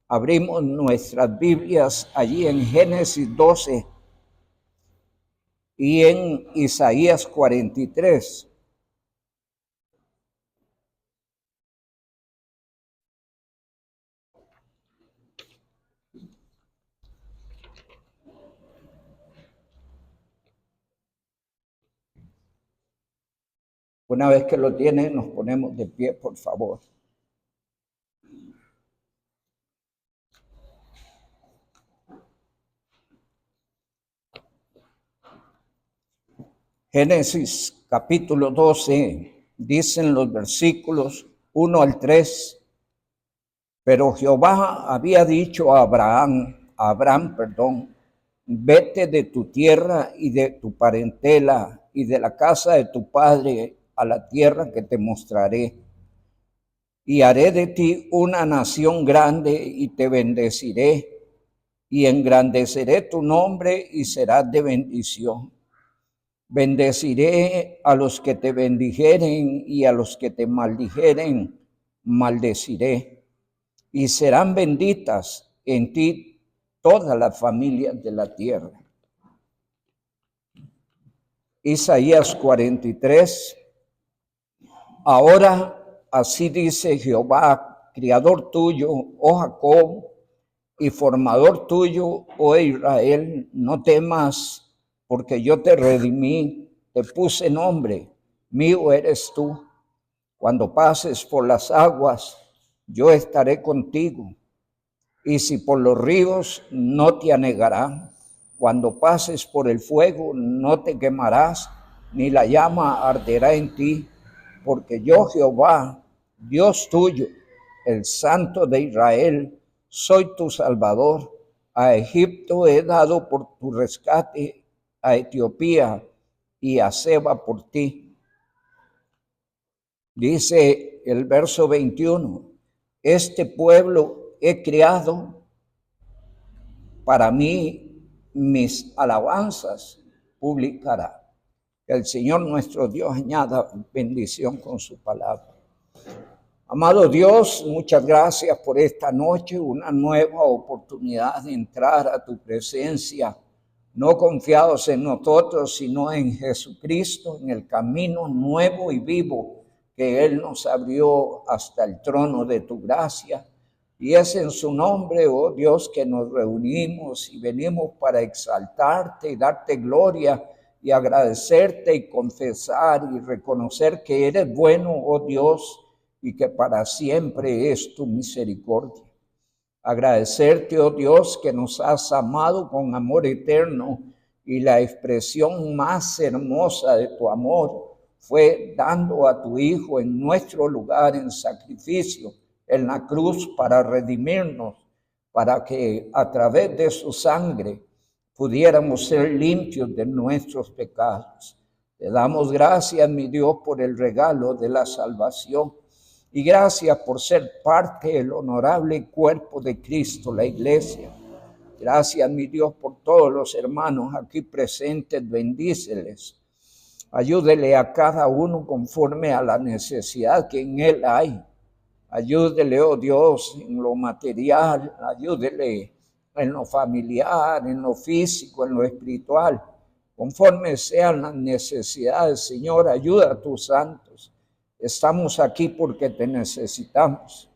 Abrimos nuestras Biblias allí en Génesis 12 y en Isaías 43. Una vez que lo tienen, nos ponemos de pie, por favor. Génesis capítulo 12, dicen los versículos 1 al 3. Pero Jehová había dicho a Abraham, vete de tu tierra y de tu parentela y de la casa de tu padre a la tierra que te mostraré. Y haré de ti una nación grande y te bendeciré y engrandeceré tu nombre y serás de bendición. Bendeciré a los que te bendijeren y a los que te maldijeren, maldeciré. Y serán benditas en ti todas las familias de la tierra. Isaías 43. Ahora así dice Jehová, criador tuyo, oh Jacob, y formador tuyo, oh Israel, no temas, porque yo te redimí, te puse nombre, mío eres tú. Cuando pases por las aguas, yo estaré contigo. Y si por los ríos, no te anegarán. Cuando pases por el fuego, no te quemarás, ni la llama arderá en ti, porque yo, Jehová, Dios tuyo, el Santo de Israel, soy tu Salvador. A Egipto he dado por tu rescate, a Etiopía y a Seba por ti. Dice el verso 21, este pueblo he criado, para mí mis alabanzas publicará. Que el Señor nuestro Dios añada bendición con su palabra. Amado Dios, muchas gracias por esta noche, una nueva oportunidad de entrar a tu presencia, no confiados en nosotros, sino en Jesucristo, en el camino nuevo y vivo que Él nos abrió hasta el trono de tu gracia. Y es en su nombre, oh Dios, que nos reunimos y venimos para exaltarte y darte gloria y agradecerte y confesar y reconocer que eres bueno, oh Dios, y que para siempre es tu misericordia. Agradecerte, oh Dios, que nos has amado con amor eterno, y la expresión más hermosa de tu amor fue dando a tu Hijo en nuestro lugar en sacrificio en la cruz para redimirnos, para que a través de su sangre pudiéramos ser limpios de nuestros pecados. Te damos gracias, mi Dios, por el regalo de la salvación. Y gracias por ser parte del honorable cuerpo de Cristo, la iglesia. Gracias, mi Dios, por todos los hermanos aquí presentes, bendíceles. Ayúdele a cada uno conforme a la necesidad que en él hay. Ayúdele, oh Dios, en lo material, ayúdele en lo familiar, en lo físico, en lo espiritual. Conforme sean las necesidades, Señor, ayuda a tus santos. Estamos aquí porque te necesitamos,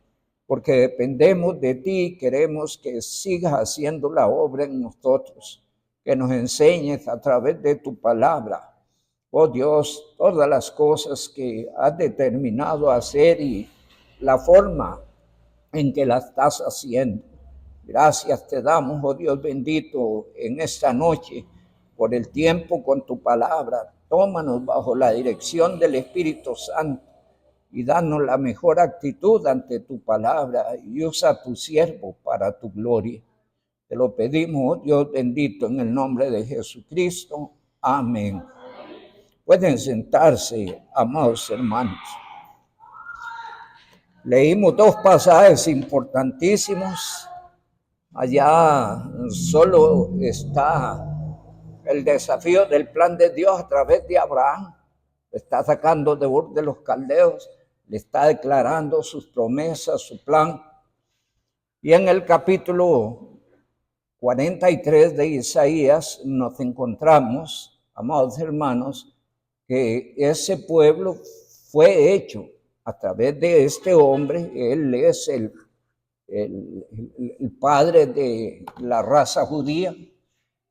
porque dependemos de ti. Queremos que sigas haciendo la obra en nosotros, que nos enseñes a través de tu palabra, oh Dios, todas las cosas que has determinado hacer y la forma en que la estás haciendo. Gracias te damos, oh Dios bendito, en esta noche por el tiempo con tu palabra. Tómanos bajo la dirección del Espíritu Santo y danos la mejor actitud ante tu palabra y usa a tu siervo para tu gloria. Te lo pedimos, oh Dios bendito, en el nombre de Jesucristo. Amén. Pueden sentarse, amados hermanos. Leímos dos pasajes importantísimos. Allá solo está el desafío del plan de Dios a través de Abraham. Lo está sacando de Ur de los Caldeos, le está declarando sus promesas, su plan. Y en el capítulo 43 de Isaías nos encontramos, amados hermanos, que ese pueblo fue hecho a través de este hombre. Él es el padre de la raza judía,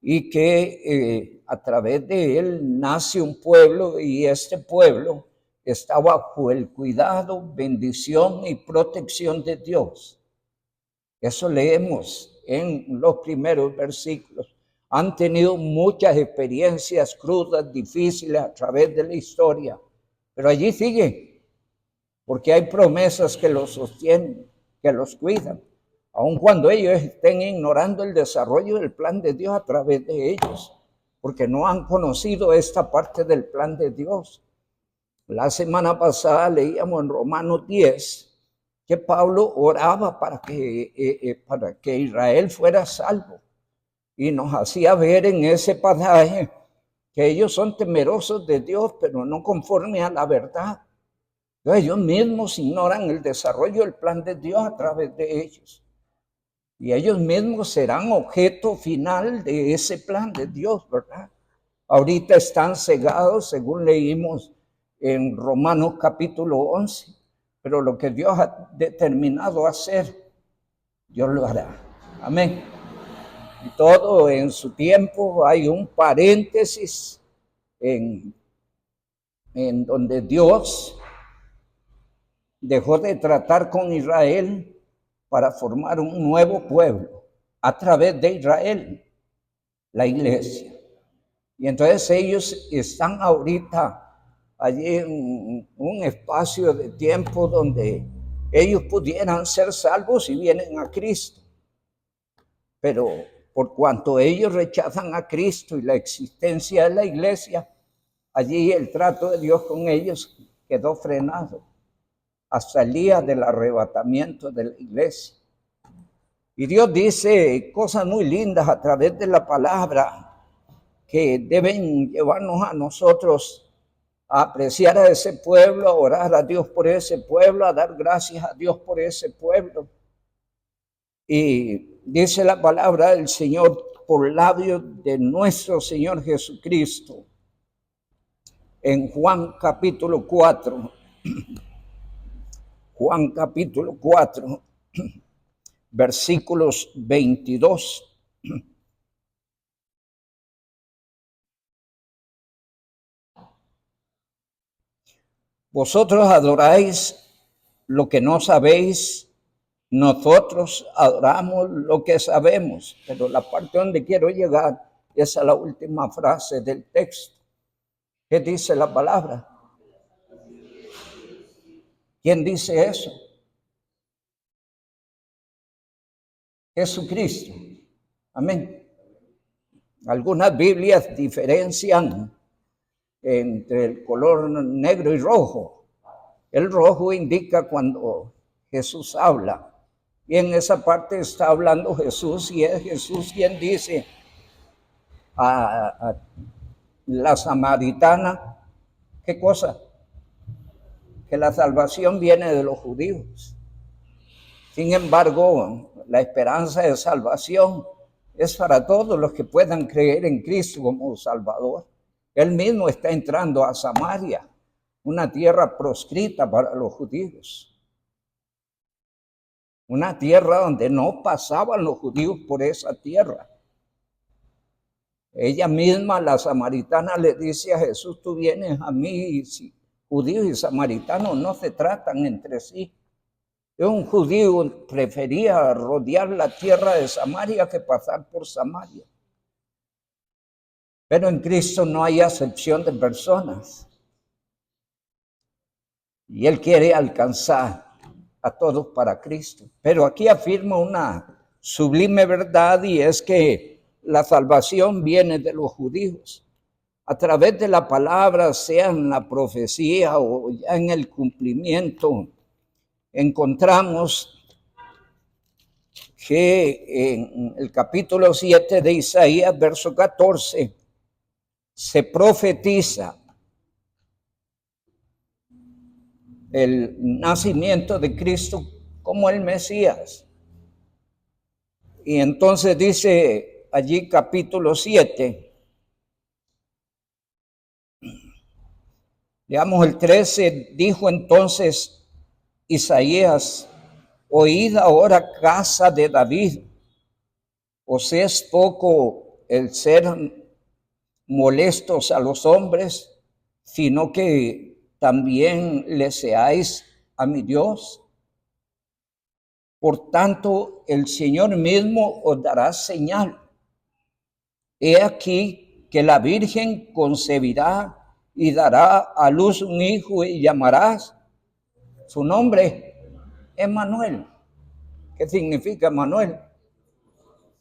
y que a través de él nace un pueblo, y este pueblo está bajo el cuidado, bendición y protección de Dios. Eso leemos en los primeros versículos. Han tenido muchas experiencias crudas, difíciles a través de la historia, pero allí sigue, porque hay promesas que los sostienen, que los cuidan, aun cuando ellos estén ignorando el desarrollo del plan de Dios a través de ellos, porque no han conocido esta parte del plan de Dios. La semana pasada leíamos en Romanos 10 que Pablo oraba para que Israel fuera salvo, y nos hacía ver en ese pasaje que ellos son temerosos de Dios, pero no conforme a la verdad. Ellos mismos ignoran el desarrollo del plan de Dios a través de ellos, y ellos mismos serán objeto final de ese plan de Dios, ¿verdad? Ahorita están cegados, según leímos en Romanos capítulo 11, pero lo que Dios ha determinado hacer, Dios lo hará. Amén. Y todo en su tiempo. Hay un paréntesis en donde Dios dejó de tratar con Israel para formar un nuevo pueblo a través de Israel, la iglesia. Y entonces ellos están ahorita allí en un espacio de tiempo donde ellos pudieran ser salvos si vienen a Cristo. Pero por cuanto ellos rechazan a Cristo y la existencia de la iglesia, allí el trato de Dios con ellos quedó frenado hasta el día del arrebatamiento de la iglesia. Y Dios dice cosas muy lindas a través de la palabra que deben llevarnos a nosotros a apreciar a ese pueblo, a orar a Dios por ese pueblo, a dar gracias a Dios por ese pueblo. Y dice la palabra del Señor por labios de nuestro Señor Jesucristo en Juan capítulo 4. Juan capítulo 4, versículos 22. Vosotros adoráis lo que no sabéis, nosotros adoramos lo que sabemos. Pero la parte donde quiero llegar es a la última frase del texto. ¿Qué dice la palabra? ¿Quién dice eso? Jesucristo. Amén. Algunas Biblias diferencian entre el color negro y rojo. El rojo indica cuando Jesús habla, y en esa parte está hablando Jesús, y es Jesús quien dice a la samaritana, ¿qué cosa? Que la salvación viene de los judíos. Sin embargo, la esperanza de salvación es para todos los que puedan creer en Cristo como Salvador. Él mismo está entrando a Samaria, una tierra proscrita para los judíos, una tierra donde no pasaban los judíos por esa tierra. Ella misma, la samaritana, le dice a Jesús: tú vienes a mí, y si judíos y samaritanos no se tratan entre sí. Un judío prefería rodear la tierra de Samaria que pasar por Samaria. Pero en Cristo no hay acepción de personas. Y Él quiere alcanzar a todos para Cristo. Pero aquí afirma una sublime verdad, y es que la salvación viene de los judíos. A través de la palabra, sea en la profecía o ya en el cumplimiento, encontramos que en el capítulo 7 de Isaías, verso 14, se profetiza el nacimiento de Cristo como el Mesías. Y entonces dice allí capítulo 7, digamos el 13, dijo entonces Isaías: oíd ahora, casa de David, ¿os es poco el ser molestos a los hombres, sino que también le seáis a mi Dios? Por tanto, el Señor mismo os dará señal. He aquí que la Virgen concebirá y dará a luz un hijo y llamarás su nombre Emmanuel. ¿Qué significa Emmanuel?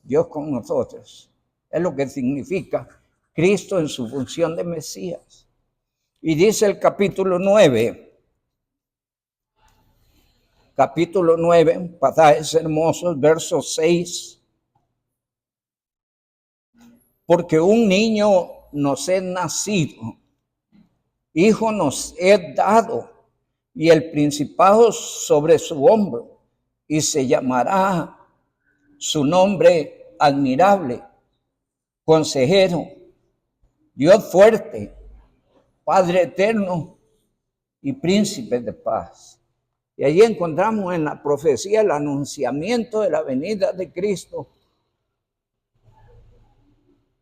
Dios con nosotros. Es lo que significa Cristo en su función de Mesías. Y dice el capítulo 9, pasajes hermosos, versos 6. Porque un niño nos es nacido, hijo nos es dado, y el principado sobre su hombro, y se llamará su nombre admirable, consejero, Dios fuerte, Padre eterno y príncipe de paz. Y allí encontramos en la profecía el anunciamiento de la venida de Cristo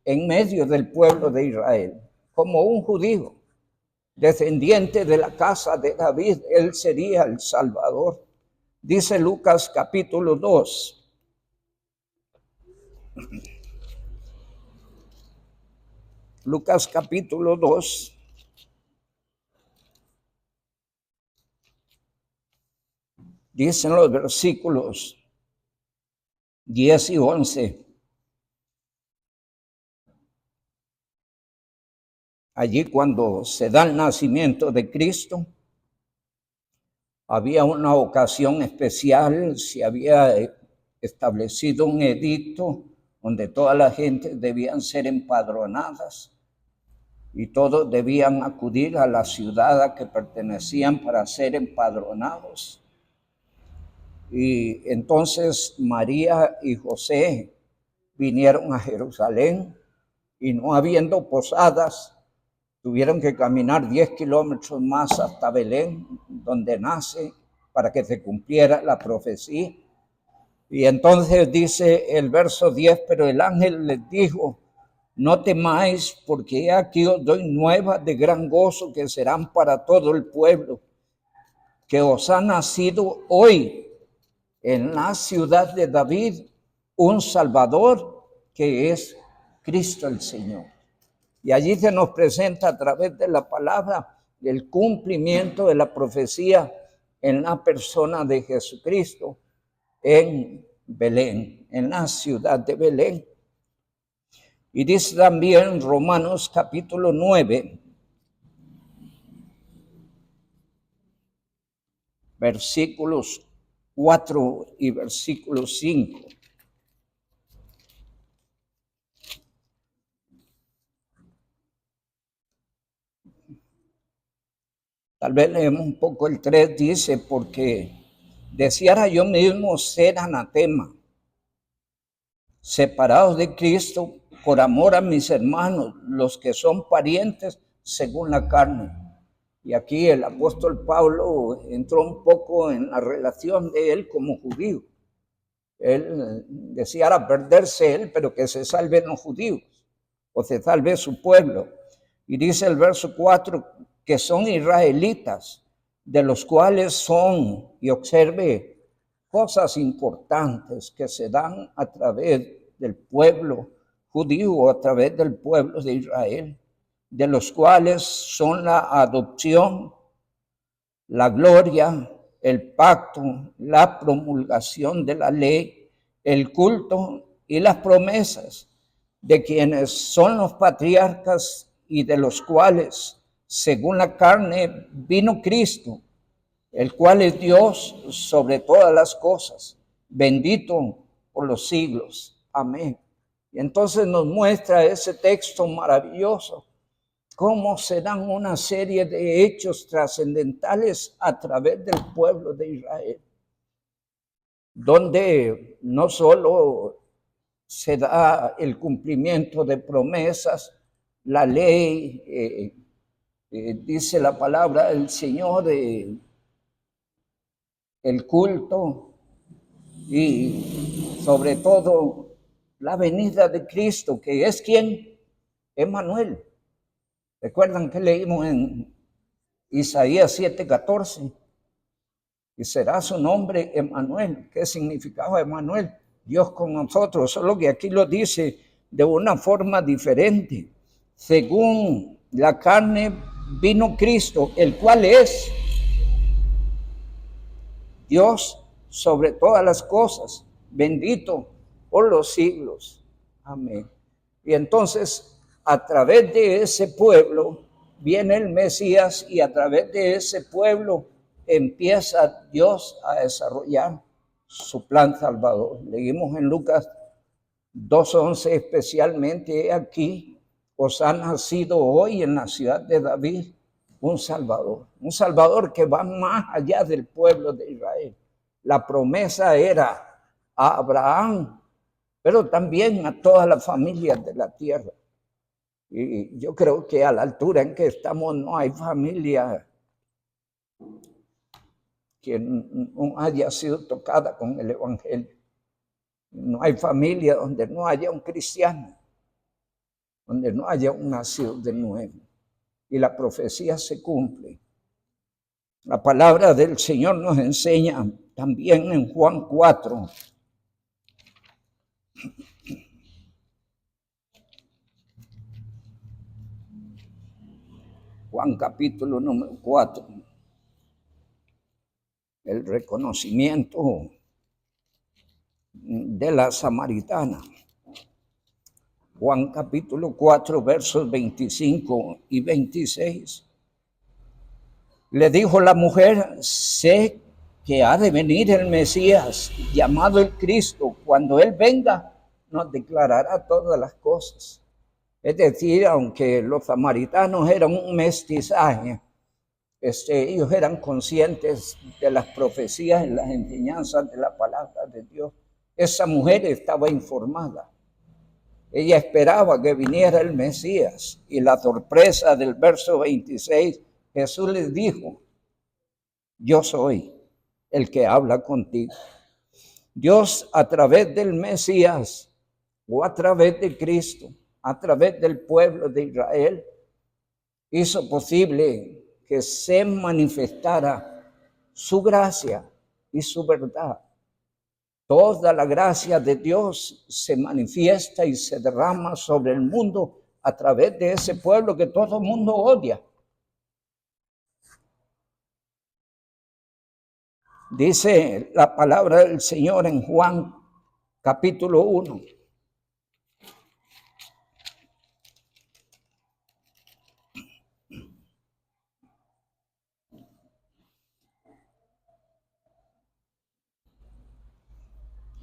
en medio del pueblo de Israel, como un judío, descendiente de la casa de David. Él sería el Salvador. Dice Lucas capítulo 2. Lucas capítulo 2. Dicen los versículos 10 y 11. Allí cuando se da el nacimiento de Cristo, había una ocasión especial, se había establecido un edicto donde toda la gente debían ser empadronadas y todos debían acudir a la ciudad a que pertenecían para ser empadronados. Y entonces María y José vinieron a Jerusalén y no habiendo posadas, tuvieron que caminar 10 kilómetros más hasta Belén, donde nace, para que se cumpliera la profecía. Y entonces dice el verso 10, pero el ángel les dijo: no temáis, porque aquí os doy nuevas de gran gozo que serán para todo el pueblo, que os ha nacido hoy en la ciudad de David un Salvador, que es Cristo el Señor. Y allí se nos presenta a través de la palabra el cumplimiento de la profecía en la persona de Jesucristo en Belén, en la ciudad de Belén. Y dice también Romanos capítulo 9, versículos 4 y versículo 5. Tal vez leemos un poco el 3, dice: porque deseara yo mismo ser anatema, separados de Cristo, por amor a mis hermanos, los que son parientes según la carne. Y aquí el apóstol Pablo entró un poco en la relación de él como judío. Él deseara perderse él, pero que se salven los judíos, o se salve su pueblo. Y dice el verso 4, que son israelitas, de los cuales son, y observe, cosas importantes que se dan a través del pueblo judío o a través del pueblo de Israel, de los cuales son la adopción, la gloria, el pacto, la promulgación de la ley, el culto y las promesas, de quienes son los patriarcas y de los cuales, según la carne, vino Cristo, el cual es Dios sobre todas las cosas, bendito por los siglos. Amén. Y entonces nos muestra ese texto maravilloso cómo se dan una serie de hechos trascendentales a través del pueblo de Israel, donde no solo se da el cumplimiento de promesas, la ley, dice la palabra del Señor, el culto y sobre todo la venida de Cristo, que es quien, Emmanuel. ¿Recuerdan que leímos en Isaías 7:14? Y será su nombre Emmanuel. ¿Qué significaba Emmanuel? Dios con nosotros, solo que aquí lo dice de una forma diferente. Según la carne vino Cristo, el cual es Dios sobre todas las cosas, bendito por los siglos. Amén. Y entonces, a través de ese pueblo viene el Mesías y a través de ese pueblo empieza Dios a desarrollar su plan salvador. Leímos en Lucas 2:11 especialmente aquí, os ha nacido hoy en la ciudad de David un Salvador que va más allá del pueblo de Israel. La promesa era a Abraham, pero también a todas las familias de la tierra. Y yo creo que a la altura en que estamos no hay familia que no haya sido tocada con el evangelio. No hay familia donde no haya un cristiano, donde no haya un nacido de nuevo. Y la profecía se cumple. La palabra del Señor nos enseña también en Juan 4. Juan capítulo número 4. El reconocimiento de la samaritana. Juan capítulo 4, versos 25 y 26. Le dijo la mujer, sé que ha de venir el Mesías, llamado el Cristo. Cuando Él venga, nos declarará todas las cosas. Es decir, aunque los samaritanos eran un mestizaje, ellos eran conscientes de las profecías y las enseñanzas de la palabra de Dios. Esa mujer estaba informada. Ella esperaba que viniera el Mesías. Y la sorpresa del verso 26, Jesús les dijo, yo soy el que habla contigo. Dios a través del Mesías o a través de Cristo, a través del pueblo de Israel, hizo posible que se manifestara su gracia y su verdad. Toda la gracia de Dios se manifiesta y se derrama sobre el mundo a través de ese pueblo que todo el mundo odia. Dice la palabra del Señor en Juan capítulo 1.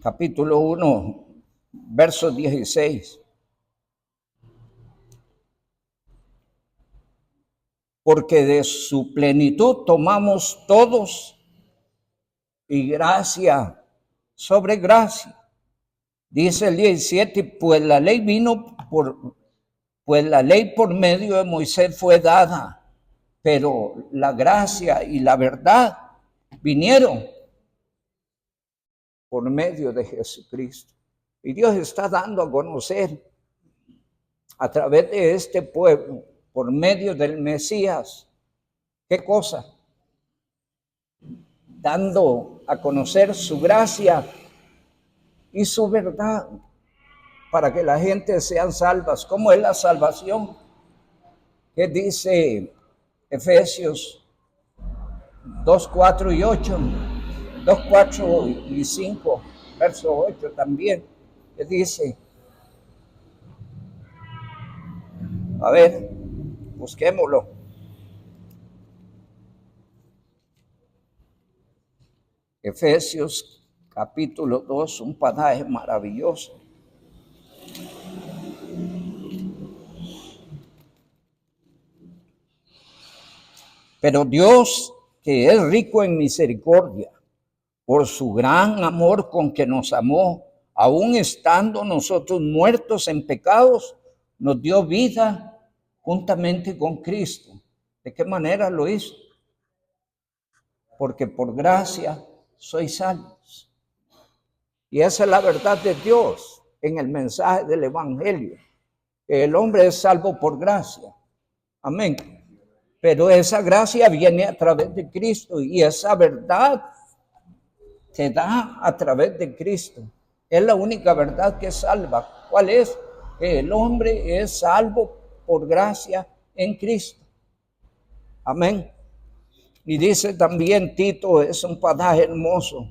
Capítulo 1, verso 16. Porque de su plenitud tomamos todos y gracia sobre gracia. Dice el 17, pues la ley por medio de Moisés fue dada, pero la gracia y la verdad vinieron por medio de Jesucristo. Y Dios está dando a conocer a través de este pueblo, por medio del Mesías, ¿qué cosa? Dando a conocer su gracia y su verdad para que la gente sean salvas. ¿Cómo es la salvación? ¿Qué dice Efesios 2, 4 y 8? 2, 4 y 5, verso 8 también. ¿Qué dice? A ver, busquémoslo. Efesios capítulo 2, un pasaje maravilloso. Pero Dios, que es rico en misericordia, por su gran amor con que nos amó, aún estando nosotros muertos en pecados, nos dio vida juntamente con Cristo. ¿De qué manera lo hizo? Porque por gracia sois salvos. Y esa es la verdad de Dios en el mensaje del Evangelio. El hombre es salvo por gracia. Amén. Pero esa gracia viene a través de Cristo y esa verdad se da a través de Cristo. Es la única verdad que salva. ¿Cuál es? Que el hombre es salvo por gracia en Cristo. Amén. Y dice también Tito, es un pasaje hermoso.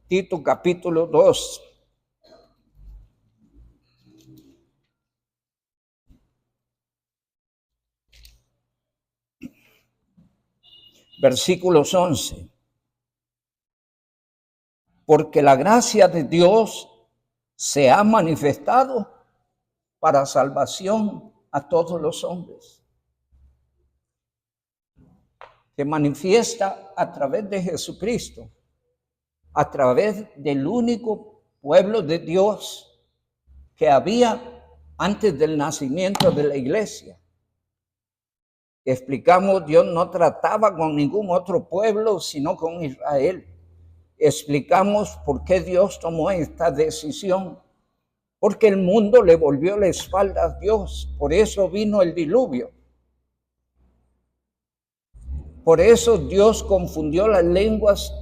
Tito capítulo 2. Versículos 11. Porque la gracia de Dios se ha manifestado para salvación a todos los hombres. Se manifiesta a través de Jesucristo, a través del único pueblo de Dios que había antes del nacimiento de la iglesia. Explicamos, Dios no trataba con ningún otro pueblo, sino con Israel. Explicamos por qué Dios tomó esta decisión. Porque el mundo le volvió la espalda a Dios. Por eso vino el diluvio. Por eso Dios confundió las lenguas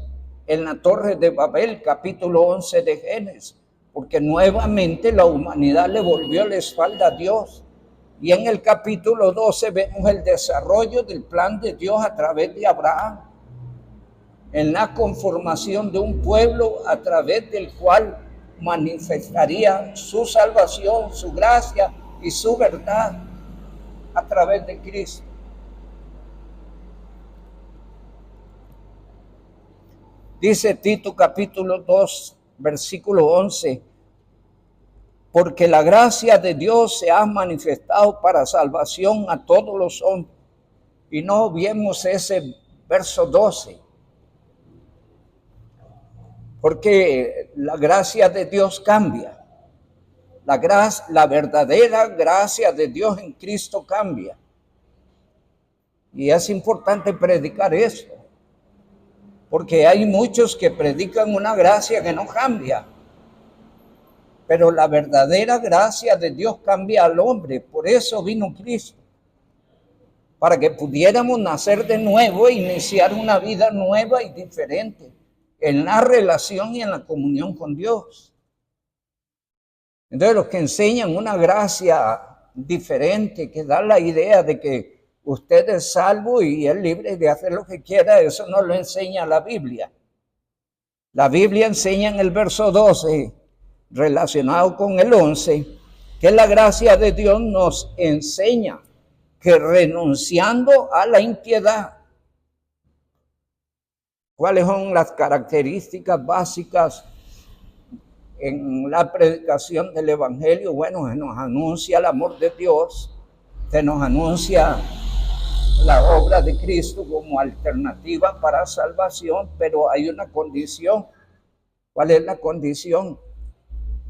en la Torre de Babel, capítulo 11 de Génesis. Porque nuevamente la humanidad le volvió la espalda a Dios. Y en el capítulo 12 vemos el desarrollo del plan de Dios a través de Abraham, en la conformación de un pueblo a través del cual manifestaría su salvación, su gracia y su verdad a través de Cristo. Dice Tito capítulo 2, versículo 11, porque la gracia de Dios se ha manifestado para salvación a todos los hombres. Y no vemos ese verso 12. Porque la gracia de Dios cambia. La verdadera gracia de Dios en Cristo cambia. Y es importante predicar esto. Porque hay muchos que predican una gracia que no cambia. Pero la verdadera gracia de Dios cambia al hombre. Por eso vino Cristo. Para que pudiéramos nacer de nuevo e iniciar una vida nueva y diferente en la relación y en la comunión con Dios. Entonces los que enseñan una gracia diferente, que da la idea de que usted es salvo y es libre de hacer lo que quiera, eso no lo enseña la Biblia. La Biblia enseña en el verso 12, relacionado con el 11, que la gracia de Dios nos enseña que renunciando a la impiedad. ¿Cuáles son las características básicas en la predicación del Evangelio? Bueno, se nos anuncia el amor de Dios, se nos anuncia la obra de Cristo como alternativa para salvación, pero hay una condición. ¿Cuál es la condición?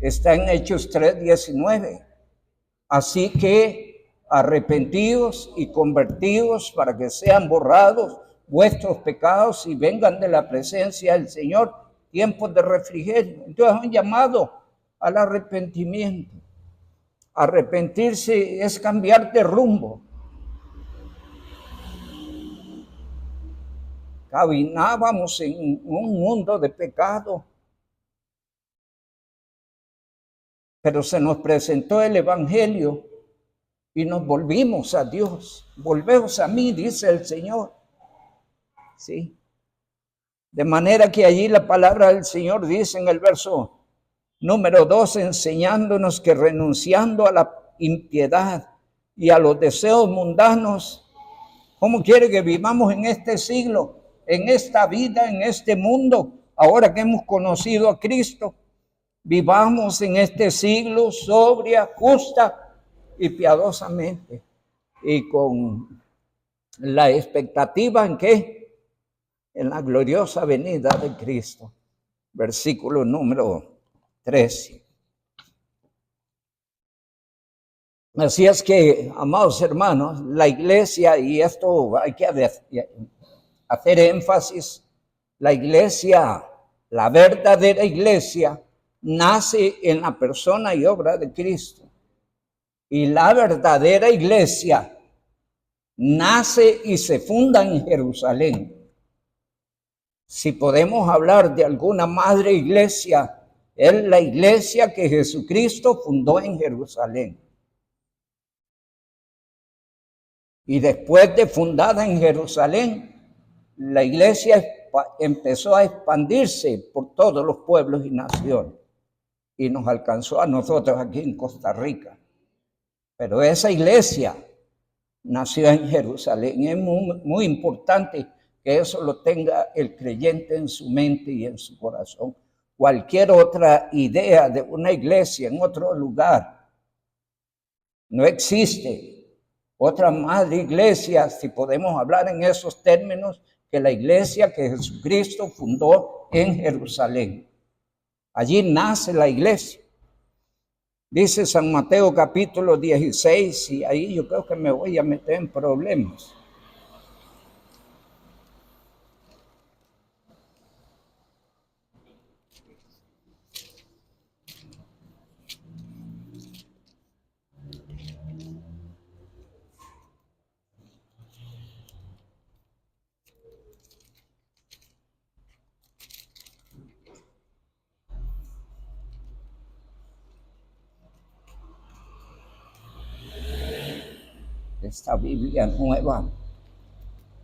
Está en Hechos 3:19. Así que arrepentidos y convertidos para que sean borrados vuestros pecados y vengan de la presencia del Señor tiempos de refrigerio. Entonces es un llamado al arrepentimiento. Arrepentirse es cambiar de rumbo. Caminábamos en un mundo de pecado, pero se nos presentó el Evangelio y nos volvimos a Dios. Volveos a mí, dice el Señor. ¿Sí? De manera que allí la palabra del Señor dice en el verso número 2, enseñándonos que renunciando a la impiedad y a los deseos mundanos, ¿cómo quiere que vivamos en este siglo, en esta vida, en este mundo? Ahora que hemos conocido a Cristo, vivamos en este siglo sobria, justa y piadosamente, y con la expectativa en que en la gloriosa venida de Cristo. Versículo número 13. Así es que, amados hermanos, la iglesia, y esto hay que hacer énfasis, la iglesia, la verdadera iglesia, nace en la persona y obra de Cristo. Y la verdadera iglesia nace y se funda en Jerusalén. Si podemos hablar de alguna madre iglesia, es la iglesia que Jesucristo fundó en Jerusalén. Y después de fundada en Jerusalén, la iglesia empezó a expandirse por todos los pueblos y naciones. Y nos alcanzó a nosotros aquí en Costa Rica. Pero esa iglesia nació en Jerusalén. Es muy importante que eso lo tenga el creyente en su mente y en su corazón. Cualquier otra idea de una iglesia en otro lugar no existe. Otra madre iglesia, si podemos hablar en esos términos, que la iglesia que Jesucristo fundó en Jerusalén. Allí nace la iglesia. Dice San Mateo capítulo 16, y ahí yo creo que me voy a meter en problemas. Esta Biblia nueva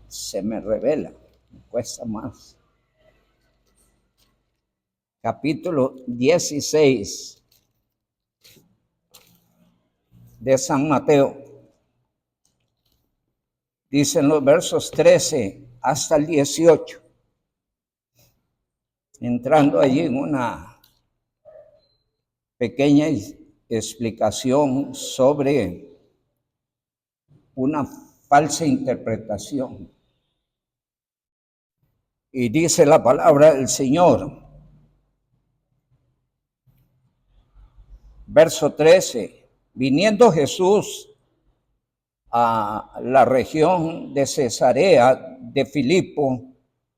se me revela, me cuesta más. Capítulo 16 de San Mateo. Dicen los versos 13 hasta el 18. Entrando allí en una pequeña explicación sobre una falsa interpretación. Y dice la palabra del Señor, verso 13, viniendo Jesús a la región de Cesarea de Filipo,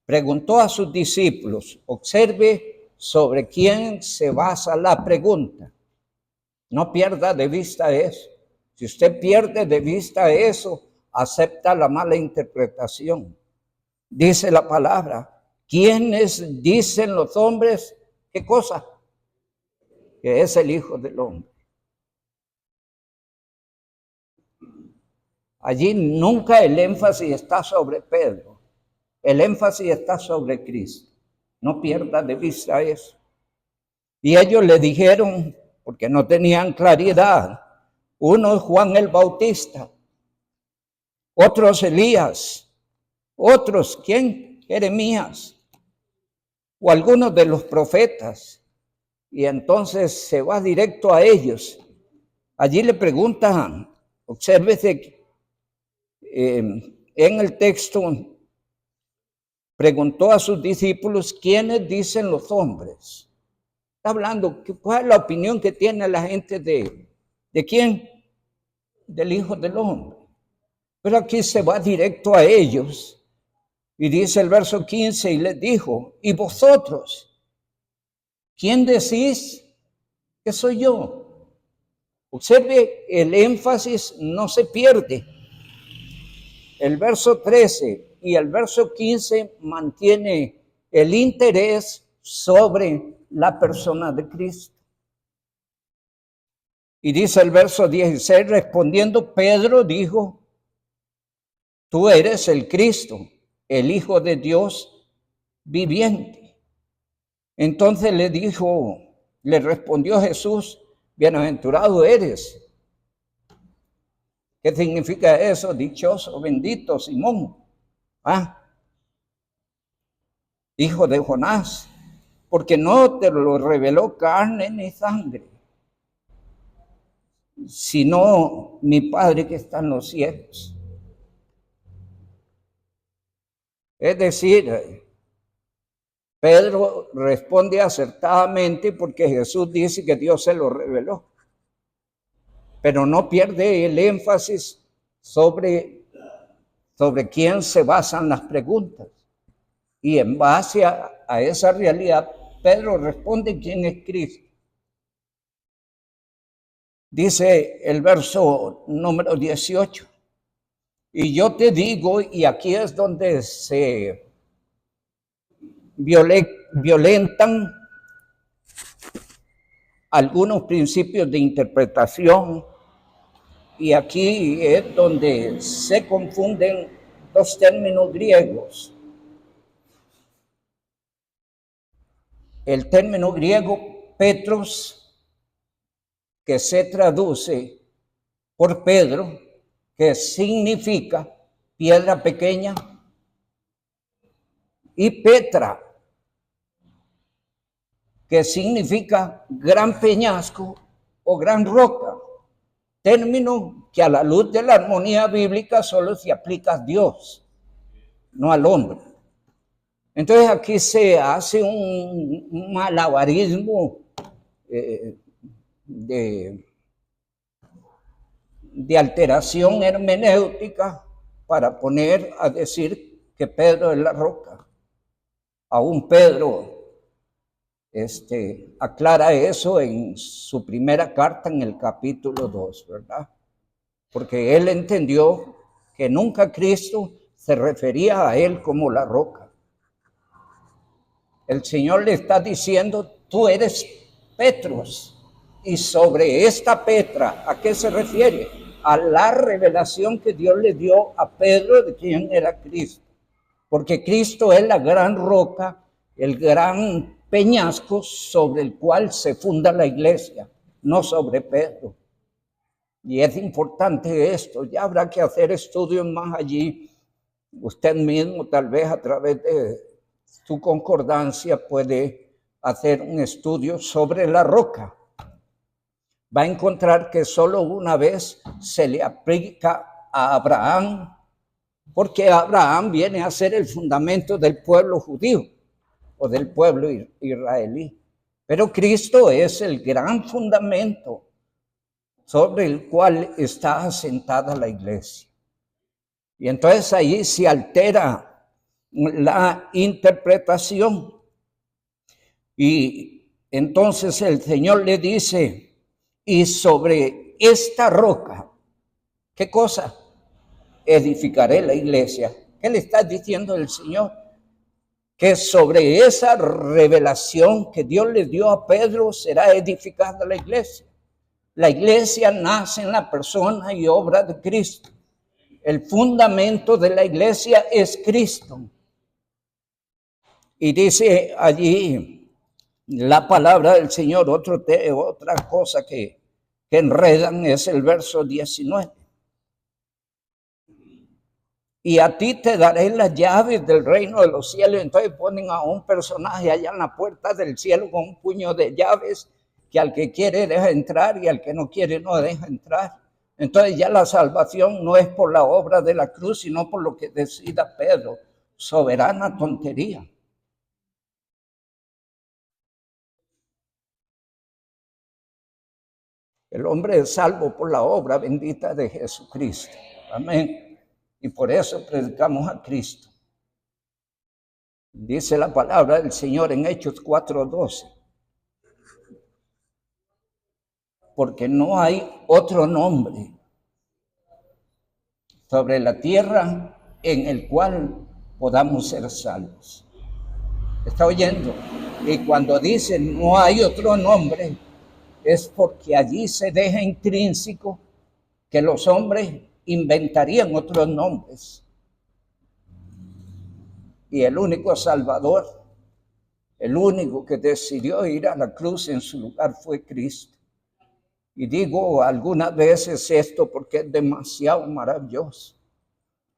preguntó a sus discípulos, observe sobre quién se basa la pregunta. No pierda de vista eso. Si usted pierde de vista eso, acepta la mala interpretación. Dice la palabra, ¿quiénes dicen los hombres? ¿Qué cosa? Que es el Hijo del Hombre. Allí nunca el énfasis está sobre Pedro. El énfasis está sobre Cristo. No pierda de vista eso. Y ellos le dijeron, porque no tenían claridad, uno es Juan el Bautista, otros Elías, otros, ¿quién? Jeremías, o algunos de los profetas. Y entonces se va directo a ellos. Allí le preguntan, obsérvese, en el texto, preguntó a sus discípulos, ¿quiénes dicen los hombres? Está hablando, ¿cuál es la opinión que tiene la gente de quién? Del Hijo del Hombre. Pero aquí se va directo a ellos. Y dice el verso 15, y les dijo, ¿y vosotros? ¿Quién decís que soy yo? Observe, el énfasis no se pierde. El verso 13 y el verso 15 mantiene el interés sobre la persona de Cristo. Y dice el verso 16, respondiendo Pedro dijo, tú eres el Cristo, el Hijo de Dios viviente. Entonces le respondió Jesús, bienaventurado eres. ¿Qué significa eso? Dichoso, bendito Simón, hijo de Jonás, porque no te lo reveló carne ni sangre, sino mi Padre que está en los cielos. Es decir, Pedro responde acertadamente porque Jesús dice que Dios se lo reveló, pero no pierde el énfasis sobre quién se basan las preguntas. Y en base a esa realidad, Pedro responde quién es Cristo. Dice el verso número 18, y yo te digo, y aquí es donde se violentan algunos principios de interpretación, y aquí es donde se confunden dos términos griegos. El término griego Petros, que se traduce por Pedro, que significa piedra pequeña, y Petra, que significa gran peñasco o gran roca, término que a la luz de la armonía bíblica solo se aplica a Dios, no al hombre. Entonces aquí se hace un malabarismo de alteración hermenéutica para poner a decir que Pedro es la roca. Aún Pedro aclara eso en su primera carta en el capítulo 2, ¿verdad? Porque él entendió que nunca Cristo se refería a él como la roca. El Señor le está diciendo, tú eres Petros, y sobre esta Petra, ¿a qué se refiere? A la revelación que Dios le dio a Pedro de quién era Cristo. Porque Cristo es la gran roca, el gran peñasco sobre el cual se funda la iglesia, no sobre Pedro. Y es importante esto, ya habrá que hacer estudios más allí. Usted mismo tal vez a través de su concordancia puede hacer un estudio sobre la roca. Va a encontrar que solo una vez se le aplica a Abraham, porque Abraham viene a ser el fundamento del pueblo judío o del pueblo israelí. Pero Cristo es el gran fundamento sobre el cual está asentada la iglesia. Y entonces ahí se altera la interpretación. Y entonces el Señor le dice, y sobre esta roca, ¿qué cosa? Edificaré la iglesia. ¿Qué le está diciendo el Señor? Que sobre esa revelación que Dios le dio a Pedro será edificada la iglesia. La iglesia nace en la persona y obra de Cristo. El fundamento de la iglesia es Cristo. Y dice allí la palabra del Señor, otra cosa que enredan es el verso 19. Y a ti te daré las llaves del reino de los cielos. Entonces ponen a un personaje allá en la puerta del cielo con un puño de llaves, que al que quiere deja entrar y al que no quiere no deja entrar. Entonces ya la salvación no es por la obra de la cruz, sino por lo que decida Pedro. Soberana tontería. El hombre es salvo por la obra bendita de Jesucristo. Amén. Y por eso predicamos a Cristo. Dice la palabra del Señor en Hechos 4:12. Porque no hay otro nombre sobre la tierra en el cual podamos ser salvos. ¿Está oyendo? Y cuando dice no hay otro nombre, es porque allí se deja intrínseco que los hombres inventarían otros nombres. Y el único Salvador, el único que decidió ir a la cruz en su lugar fue Cristo. Y digo algunas veces esto porque es demasiado maravilloso.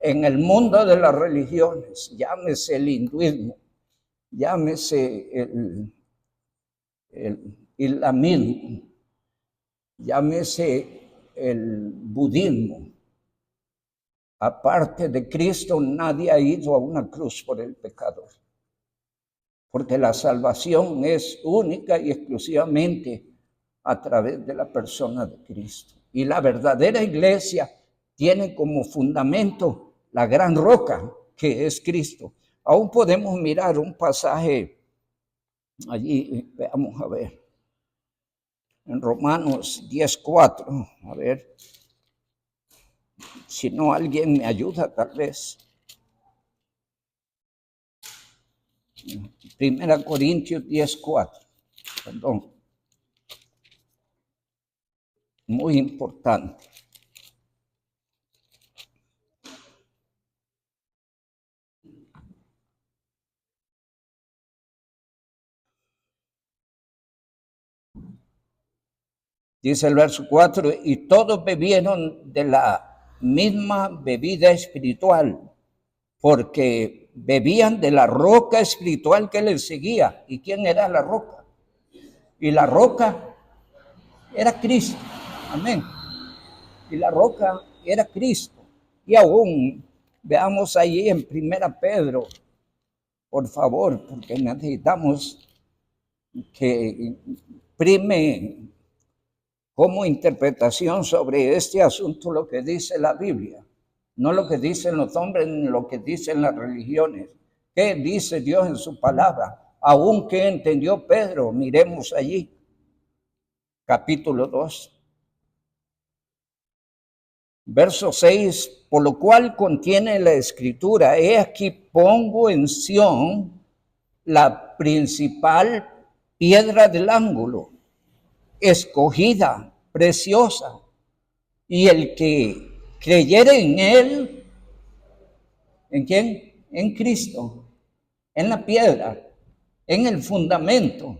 En el mundo de las religiones, llámese el hinduismo, llámese el islamismo, llámese el budismo, aparte de Cristo nadie ha ido a una cruz por el pecador. porque la salvación es única y exclusivamente a través de la persona de Cristo. Y la verdadera iglesia tiene como fundamento la gran roca que es Cristo. Aún podemos mirar un pasaje allí, veamos a ver, en Romanos 10:4, a ver, si no alguien me ayuda tal vez. 1 Corintios 10:4, perdón, muy importante. Dice el verso 4, y todos bebieron de la misma bebida espiritual, porque bebían de la roca espiritual que les seguía. ¿Y quién era la roca? Y la roca era Cristo. Amén. Y la roca era Cristo. Y aún veamos allí en 1 Pedro, por favor, porque necesitamos que prime como interpretación sobre este asunto lo que dice la Biblia, no lo que dicen los hombres ni lo que dicen las religiones. ¿Qué dice Dios en su palabra? Aún que entendió Pedro, miremos allí, capítulo 2, verso 6, por lo cual contiene la escritura, he aquí pongo en Sión la principal piedra del ángulo, escogida, preciosa, y el que creyere en él, ¿en quién? En Cristo, en la piedra, en el fundamento.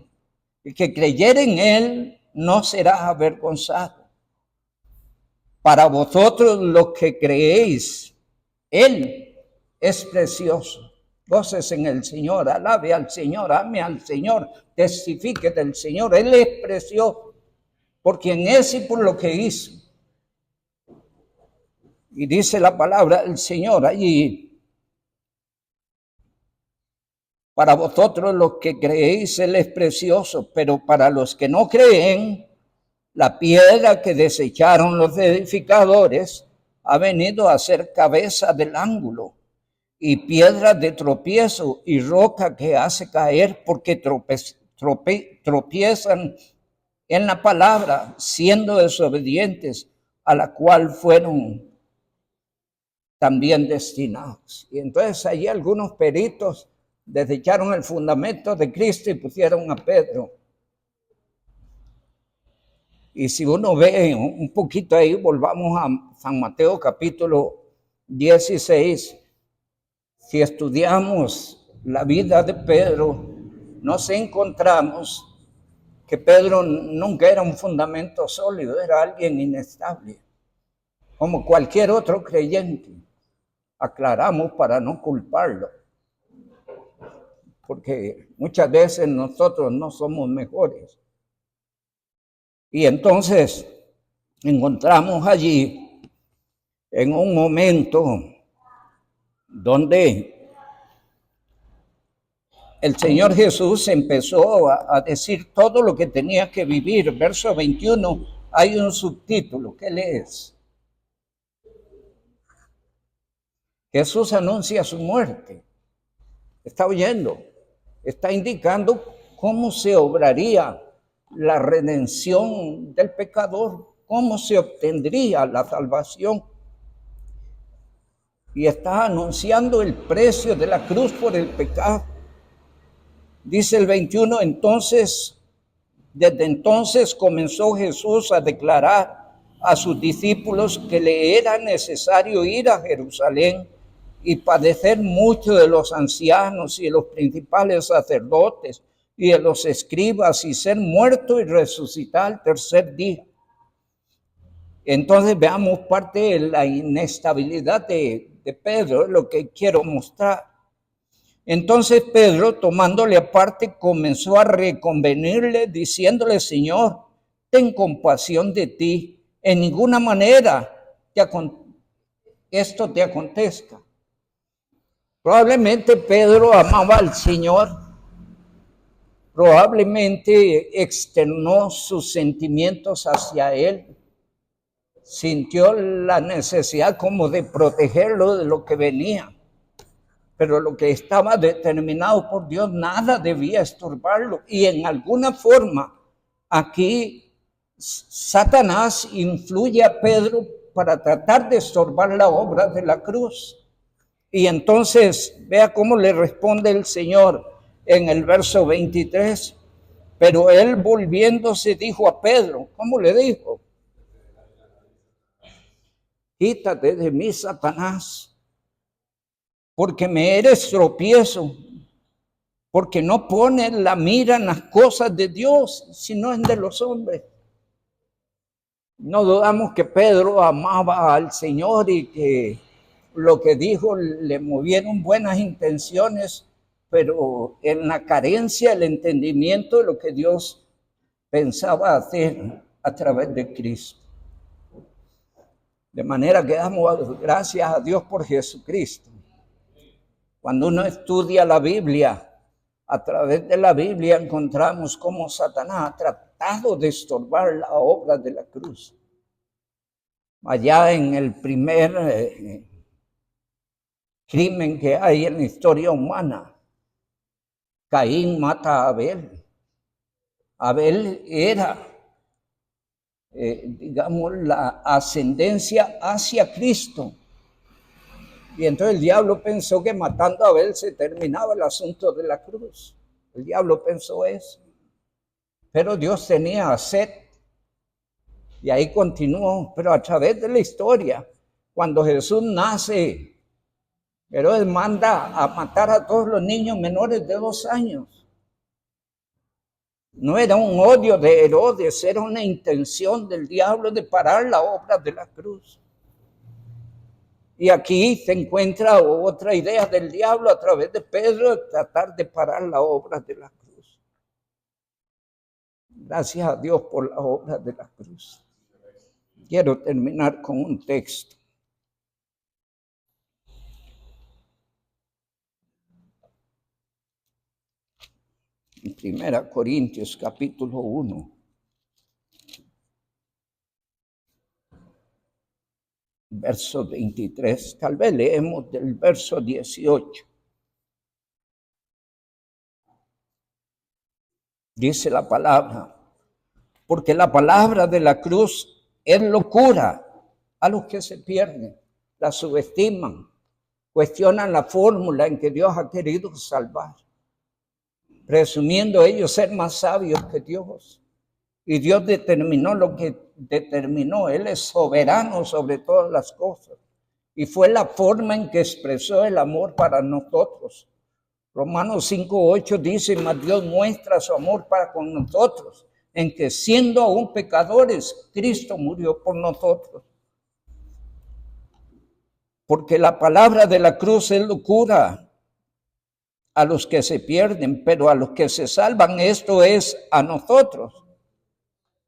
El que creyere en él no será avergonzado. Para vosotros los que creéis, él es precioso. Goces en el Señor, alabe al Señor, ame al Señor, testifique del Señor. Él es precioso por quien es y por lo que hizo. Y dice la palabra del Señor allí, para vosotros los que creéis, Él es precioso, pero para los que no creen, la piedra que desecharon los edificadores ha venido a ser cabeza del ángulo, y piedra de tropiezo y roca que hace caer, porque tropiezan en la palabra, siendo desobedientes, a la cual fueron también destinados. Y entonces allí algunos peritos desecharon el fundamento de Cristo y pusieron a Pedro. Y si uno ve un poquito ahí, volvamos a San Mateo capítulo 16, si estudiamos la vida de Pedro, nos encontramos que Pedro nunca era un fundamento sólido, era alguien inestable, como cualquier otro creyente. Aclaramos para no culparlo, porque muchas veces nosotros no somos mejores. Y entonces encontramos allí en un momento donde el Señor Jesús empezó a decir todo lo que tenía que vivir. Verso 21, hay un subtítulo, ¿qué lees? Jesús anuncia su muerte. Está oyendo, está indicando cómo se obraría la redención del pecador, cómo se obtendría la salvación. Y está anunciando el precio de la cruz por el pecado. Dice el 21, desde entonces comenzó Jesús a declarar a sus discípulos que le era necesario ir a Jerusalén y padecer mucho de los ancianos y de los principales sacerdotes y de los escribas y ser muerto y resucitar al tercer día. Entonces veamos parte de la inestabilidad de Pedro, lo que quiero mostrar. Entonces Pedro, tomándole aparte, comenzó a reconvenirle, diciéndole: Señor, ten compasión de ti, en ninguna manera esto te acontezca. Probablemente Pedro amaba al Señor probablemente externó sus sentimientos hacia él. Sintió la necesidad como de protegerlo de lo que venía. Pero lo que estaba determinado por Dios, nada debía estorbarlo. Y en alguna forma, aquí Satanás influye a Pedro para tratar de estorbar la obra de la cruz. Y entonces, vea cómo le responde el Señor en el verso 23. Pero él volviéndose dijo a Pedro, ¿cómo le dijo? Quítate de mí, Satanás, porque me eres tropiezo, porque no pones la mira en las cosas de Dios, sino en de los hombres. No dudamos que Pedro amaba al Señor y que lo que dijo le movieron buenas intenciones, pero en la carencia del entendimiento de lo que Dios pensaba hacer a través de Cristo. De manera que damos gracias a Dios por Jesucristo. Cuando uno estudia la Biblia, a través de la Biblia encontramos cómo Satanás ha tratado de estorbar la obra de la cruz. Allá en el primer crimen que hay en la historia humana, Caín mata a Abel. Abel era, digamos, la ascendencia hacia Cristo. Y entonces el diablo pensó que matando a Abel se terminaba el asunto de la cruz. El diablo pensó eso. Pero Dios tenía a Set. Y ahí continuó. Pero a través de la historia, cuando Jesús nace, Herodes manda a matar a todos los niños menores de 2 años. No era un odio de Herodes, era una intención del diablo de parar la obra de la cruz. Y aquí se encuentra otra idea del diablo a través de Pedro, de tratar de parar la obra de la cruz. Gracias a Dios por la obra de la cruz. Quiero terminar con un texto. En 1 Corintios capítulo 1. Verso 23, tal vez leemos del verso 18. Dice la palabra, porque la palabra de la cruz es locura a los que se pierden, la subestiman, cuestionan la fórmula en que Dios ha querido salvar, presumiendo ellos ser más sabios que Dios. Y Dios determinó lo que determinó. Él es soberano sobre todas las cosas. Y fue la forma en que expresó el amor para nosotros. Romanos 5:8 dice, mas Dios muestra su amor para con nosotros, en que siendo aún pecadores, Cristo murió por nosotros. Porque la palabra de la cruz es locura a los que se pierden, pero a los que se salvan, esto es a nosotros.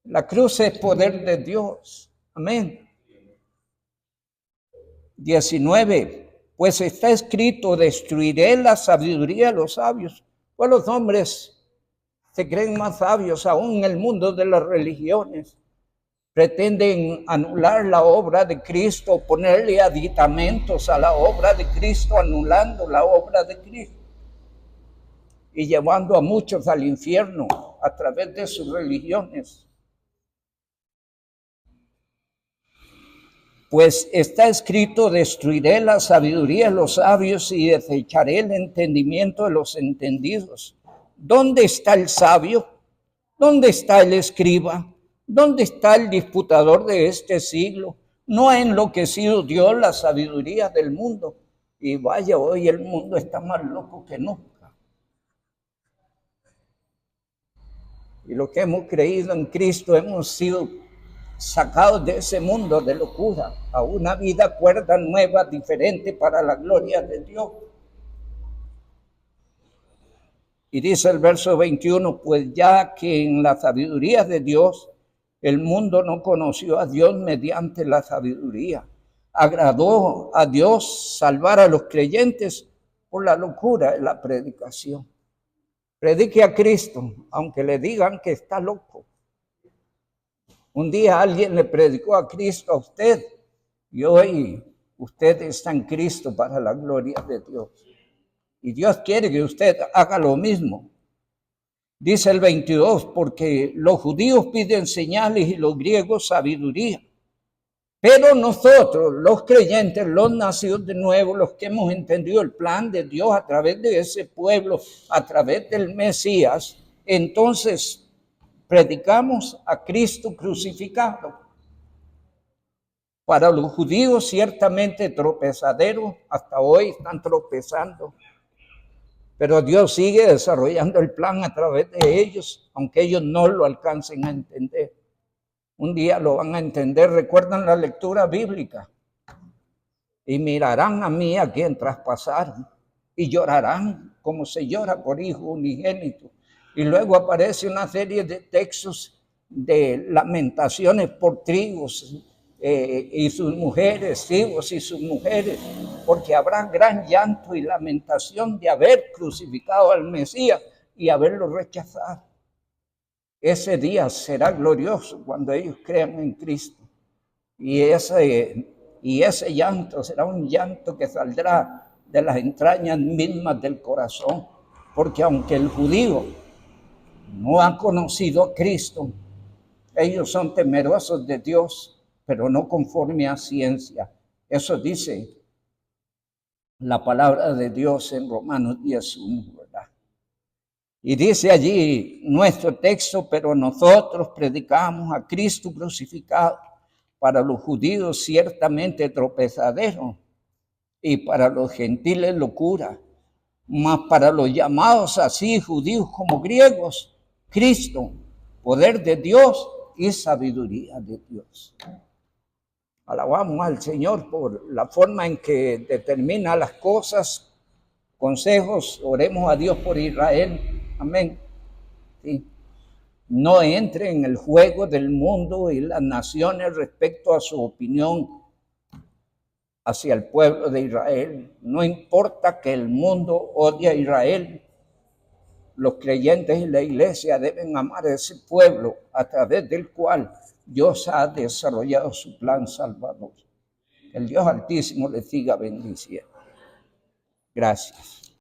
La cruz es poder de Dios. Amén. 19. Pues está escrito, destruiré la sabiduría de los sabios. Pues los hombres se creen más sabios aún en el mundo de las religiones. Pretenden anular la obra de Cristo, ponerle aditamentos a la obra de Cristo, anulando la obra de Cristo y llevando a muchos al infierno a través de sus religiones. Pues está escrito, destruiré la sabiduría de los sabios y desecharé el entendimiento de los entendidos. ¿Dónde está el sabio? ¿Dónde está el escriba? ¿Dónde está el disputador de este siglo? ¿No ha enloquecido Dios la sabiduría del mundo? Y vaya, hoy el mundo está más loco que nunca. Y los que hemos creído en Cristo hemos sido sacados de ese mundo de locura a una vida cuerda nueva, diferente para la gloria de Dios. Y dice el verso 21, pues ya que en la sabiduría de Dios el mundo no conoció a Dios mediante la sabiduría, agradó a Dios salvar a los creyentes por la locura de la predicación. Predique a Cristo, aunque le digan que está loco. Un día alguien le predicó a Cristo a usted y hoy usted está en Cristo para la gloria de Dios. Y Dios quiere que usted haga lo mismo. Dice el 22, porque los judíos piden señales y los griegos sabiduría. Pero nosotros, los creyentes, los nacidos de nuevo, los que hemos entendido el plan de Dios a través de ese pueblo, a través del Mesías, entonces predicamos a Cristo crucificado. Para los judíos ciertamente tropezadero, hasta hoy están tropezando. Pero Dios sigue desarrollando el plan a través de ellos, aunque ellos no lo alcancen a entender. Un día lo van a entender. ¿Recuerdan la lectura bíblica? Y mirarán a mí a quien traspasaron y llorarán como se llora por hijo unigénito. Y luego aparece una serie de textos de lamentaciones por trigos y sus mujeres, trigos y sus mujeres, porque habrá gran llanto y lamentación de haber crucificado al Mesías y haberlo rechazado. Ese día será glorioso cuando ellos crean en Cristo. Y ese llanto será un llanto que saldrá de las entrañas mismas del corazón. Porque aunque el judío no ha conocido a Cristo, ellos son temerosos de Dios, pero no conforme a ciencia. Eso dice la palabra de Dios en Romanos 10:1, ¿verdad? Y dice allí nuestro texto, pero nosotros predicamos a Cristo crucificado, para los judíos ciertamente tropezadero y para los gentiles locura, mas para los llamados así judíos como griegos, Cristo, poder de Dios y sabiduría de Dios. Alabamos al Señor por la forma en que determina las cosas. Consejos, oremos a Dios por Israel. Amén. Sí. No entre en el juego del mundo y las naciones respecto a su opinión hacia el pueblo de Israel. No importa que el mundo odie a Israel, los creyentes y la iglesia deben amar a ese pueblo a través del cual Dios ha desarrollado su plan salvador. Que el Dios Altísimo les siga bendiciendo. Gracias.